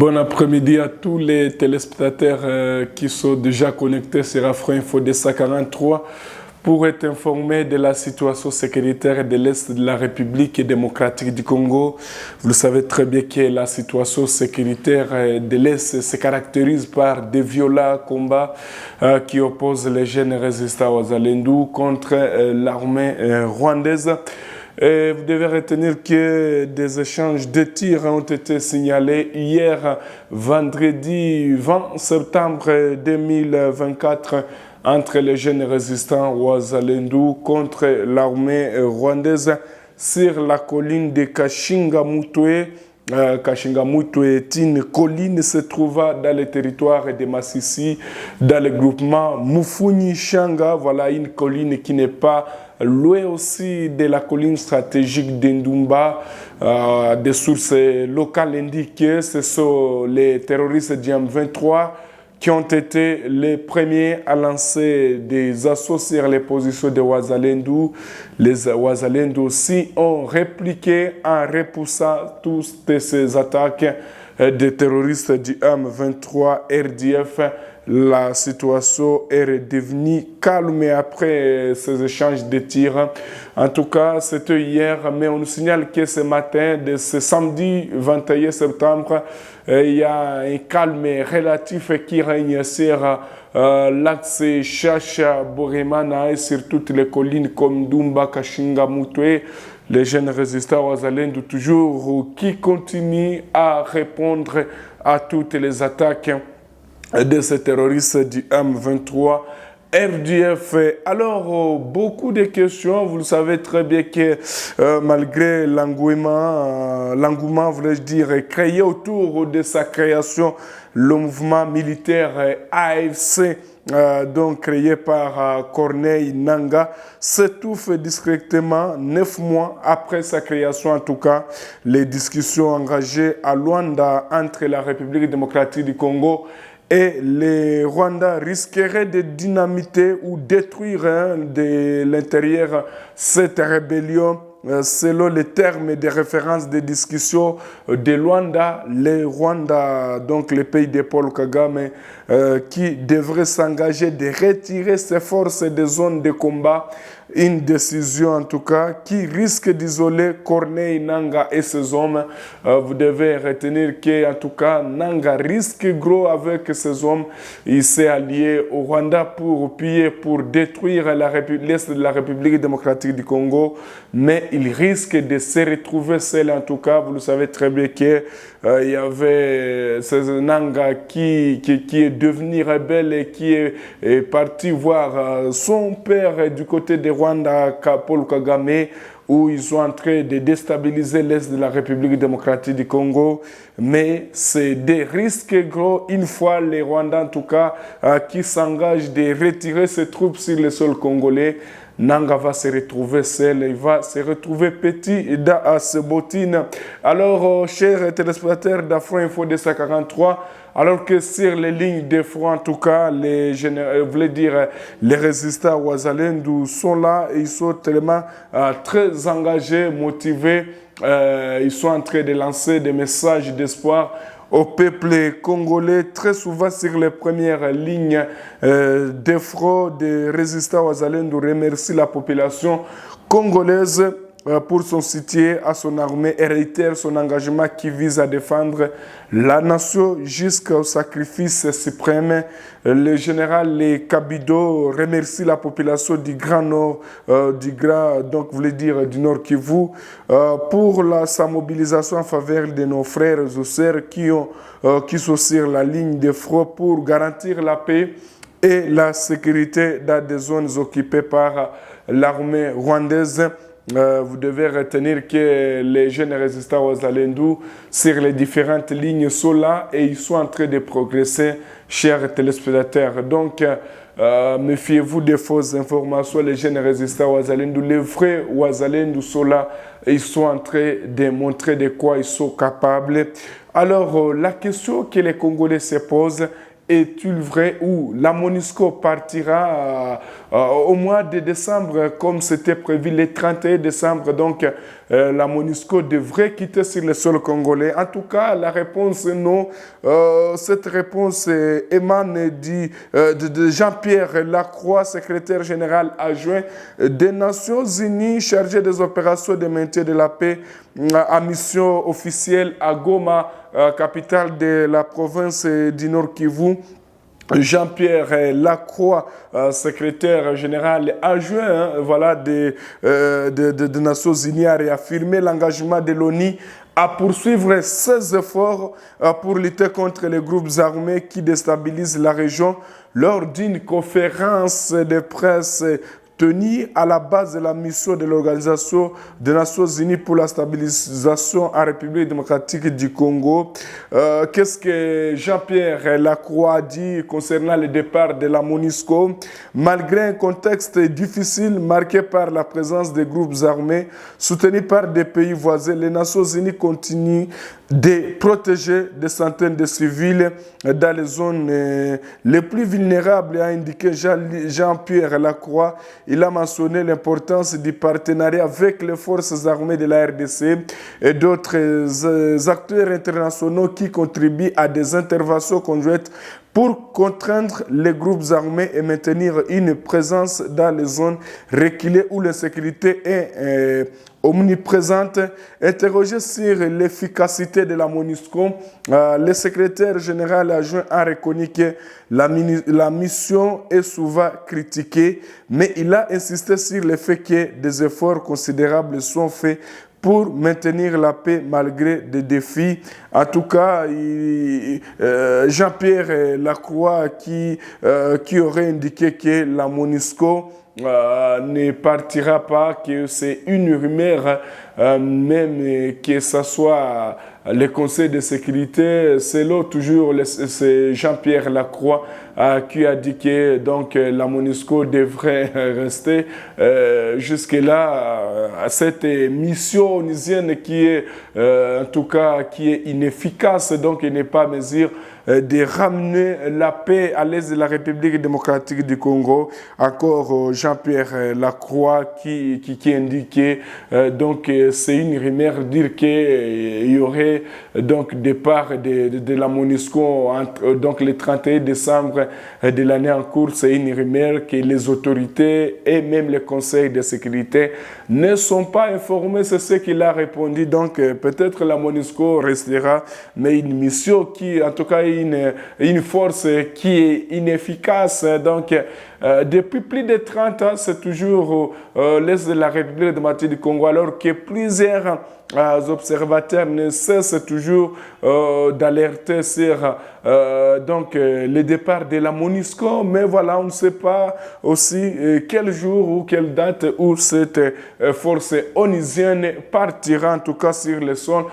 Bon après-midi à tous les téléspectateurs qui sont déjà connectés sur Afro-Info de 43 pour être informés de la situation sécuritaire de l'Est de la République démocratique du Congo. Vous le savez très bien que la situation sécuritaire de l'Est se caractérise par des violents combats qui opposent les jeunes résistants aux Alendou contre l'armée rwandaise. Et vous devez retenir que des échanges de tirs ont été signalés hier, vendredi 20 septembre 2024, entre les jeunes résistants Wazalendou contre l'armée rwandaise sur la colline de Kashinga-Mutwe. Kashinga-Mutwe est une colline se trouvant dans le territoire de Massissi, dans le groupement Mufuni-Shanga. Voilà une colline qui n'est pas loin aussi de la colline stratégique d'Indumba. Des sources locales indiquent que ce sont les terroristes du M23 qui ont été les premiers à lancer des assauts sur les positions de Wazalendou. Les Wazalendou aussi ont répliqué en repoussant toutes ces attaques des terroristes du M23 RDF. La situation est redevenue calme après ces échanges de tirs. En tout cas, c'était hier, mais on nous signale que ce matin, de ce samedi 21 septembre, il y a un calme relatif qui règne sur l'axe Chacha-Boremana et sur toutes les collines comme Dumba, Kashinga, Mutwe. Les jeunes résistants Wazalendou toujours qui continuent à répondre à toutes les attaques de ces terroristes du M23 RDF. Alors, beaucoup de questions. Vous le savez très bien que malgré l'engouement, voulais-je dire, créé autour de sa création, le mouvement militaire AFC, donc créé par Corneille Nangaa, s'étouffe discrètement 9 mois après sa création. En tout cas, les discussions engagées à Luanda entre la République démocratique du Congo et les Rwandais risqueraient de dynamiter ou détruire de l'intérieur cette rébellion. Selon les termes de référence des discussions de Luanda, les Rwandais, donc les pays de Paul Kagame, qui devraient s'engager de retirer ses forces des zones de combat. Une décision en tout cas qui risque d'isoler Corneille Nangaa et ses hommes. Vous devez retenir que en tout cas Nangaa risque gros avec ses hommes. Il s'est allié au Rwanda pour piller, pour détruire l'Est de la République démocratique du Congo. Mais il risque de se retrouver seul. En tout cas, vous le savez très bien qu'il y avait Nangaa qui est devenu rebelle et qui est parti voir son père du côté de Rwanda, Paul Kagame, où ils sont en train de déstabiliser l'Est de la République démocratique du Congo. Mais c'est des risques gros, une fois les Rwandais en tout cas, qui s'engagent de retirer ses troupes sur le sol congolais. Nangaa va se retrouver seul, il va se retrouver petit dans ses bottines. Alors, chers téléspectateurs d'Afro-Info 243, alors que sur les lignes de front, en tout cas, les résistants Wazalendou sont là, ils sont tellement très engagés, motivés, ils sont en train de lancer des messages d'espoir au peuple congolais, très souvent sur les premières lignes de front des résistants Wazalendou remercie la population congolaise pour son soutien à son armée et réitère son engagement qui vise à défendre la nation jusqu'au sacrifice suprême. Le général Kabido remercie la population du Grand Nord, du Nord Kivu, pour sa mobilisation en faveur de nos frères et sœurs qui sont sur la ligne de front pour garantir la paix et la sécurité dans des zones occupées par l'armée rwandaise. Vous devez retenir que les jeunes résistants Wazalendou sur les différentes lignes sont là et ils sont en train de progresser, chers téléspectateurs. Donc, méfiez-vous des fausses informations. Les jeunes résistants Wazalendou, les vrais Wazalendou sont là et ils sont en train de montrer de quoi ils sont capables. Alors, la question que les Congolais se posent, est-il vrai ou la MONUSCO partira au mois de décembre, comme c'était prévu le 31 décembre, donc la MONUSCO devrait quitter sur le sol congolais. En tout cas, la réponse est non. Cette réponse émane de Jean-Pierre Lacroix, secrétaire général adjoint des Nations Unies, chargé des opérations de maintien de la paix à mission officielle à Goma, capitale de la province du Nord Kivu. Jean-Pierre Lacroix, secrétaire général adjoint voilà, des Nations Unies, a réaffirmé l'engagement de l'ONU à poursuivre ses efforts pour lutter contre les groupes armés qui déstabilisent la région lors d'une conférence de presse tenue à la base de la mission de l'Organisation des Nations Unies pour la stabilisation en République démocratique du Congo. Qu'est-ce que Jean-Pierre Lacroix a dit concernant le départ de la MONUSCO? Malgré un contexte difficile marqué par la présence des groupes armés soutenus par des pays voisins, les Nations Unies continuent de protéger des centaines de civils dans les zones les plus vulnérables, a indiqué Jean-Pierre Lacroix. Il a mentionné l'importance du partenariat avec les forces armées de la RDC et d'autres acteurs internationaux qui contribuent à des interventions conjointes pour contraindre les groupes armés et maintenir une présence dans les zones reculées où l'insécurité est omniprésente. Interrogé sur l'efficacité de la MONUSCO, le secrétaire général adjoint a reconnu que la mission est souvent critiquée, mais il a insisté sur le fait que des efforts considérables sont faits pour maintenir la paix malgré des défis. En tout cas, Jean-Pierre Lacroix qui aurait indiqué que la MONUSCO ne partira pas, que c'est une rumeur, même que ce soit le Conseil de sécurité. C'est là toujours c'est Jean-Pierre Lacroix qui a dit que donc, la MONUSCO devrait rester jusque-là. Cette mission onusienne qui est en tout cas qui est inefficace, donc il n'est pas à mesure de ramener la paix à l'est de la République démocratique du Congo. Encore Jean-Pierre Lacroix qui indiquait donc c'est une rumeur dire qu'il y aurait donc départ de la MONUSCO donc le 31 décembre de l'année en cours. C'est une rumeur que les autorités et même les conseils de sécurité ne sont pas informés. C'est ce qu'il a répondu. Donc peut-être la MONUSCO restera, mais une mission qui, en tout cas, une force qui est inefficace. Donc, depuis plus de 30 ans, c'est toujours l'Est de la République démocratique du Congo, alors que plusieurs observateurs ne cessent toujours d'alerter sur donc, le départ de la MONUSCO. Mais voilà, on ne sait pas aussi quel jour ou quelle date où cette force onusienne partira, en tout cas sur le sol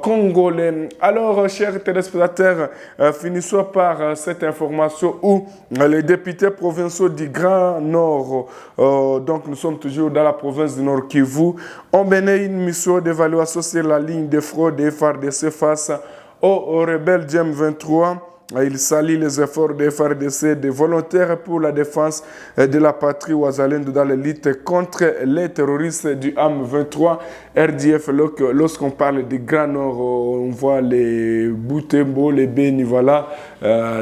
congolais. Alors, chers téléspectateurs, finissons par cette information où les députés provinciaux du Grand Nord, donc nous sommes toujours dans la province du Nord Kivu, ont mené une mission d'évaluation sur la ligne de fraude des FARDC face aux rebelles du M23. Il salue les efforts des FARDC, des volontaires pour la défense de la patrie Ouazalendo dans la lutte contre les terroristes du M23 RDF. Lorsqu'on parle du Grand Nord, on voit les Boutembo, les Beni, voilà,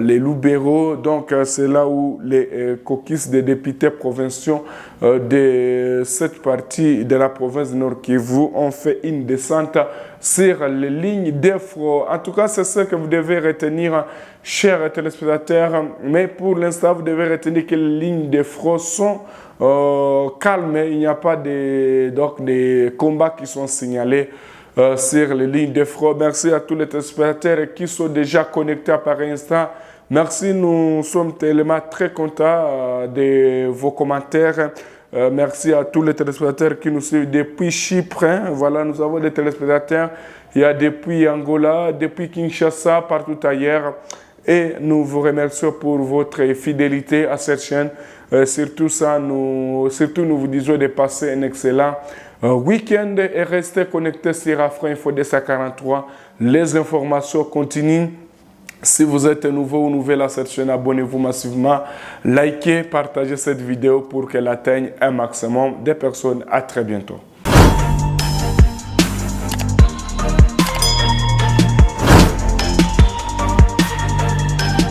les Loubero. Donc c'est là où les caucus des députés provinciaux de cette partie de la province du Nord Kivu ont fait une descente sur les lignes d'effort. En tout cas, c'est ce que vous devez retenir, chers téléspectateurs. Mais pour l'instant, vous devez retenir que les lignes d'effort sont calmes. Il n'y a pas de combats qui sont signalés sur les lignes d'effort. Merci à tous les téléspectateurs qui sont déjà connectés à pareil instant. Merci, nous sommes tellement très contents de vos commentaires. Merci à tous les téléspectateurs qui nous suivent depuis Chypre. Voilà, nous avons des téléspectateurs. Il y a depuis Angola, depuis Kinshasa, partout ailleurs. Et nous vous remercions pour votre fidélité à cette chaîne. Surtout nous vous disons de passer un excellent week-end et restez connectés sur Afro Info 243. Les informations continuent. Si vous êtes nouveau ou nouvelle à cette chaîne, abonnez-vous massivement, likez, partagez cette vidéo pour qu'elle atteigne un maximum de personnes. À très bientôt.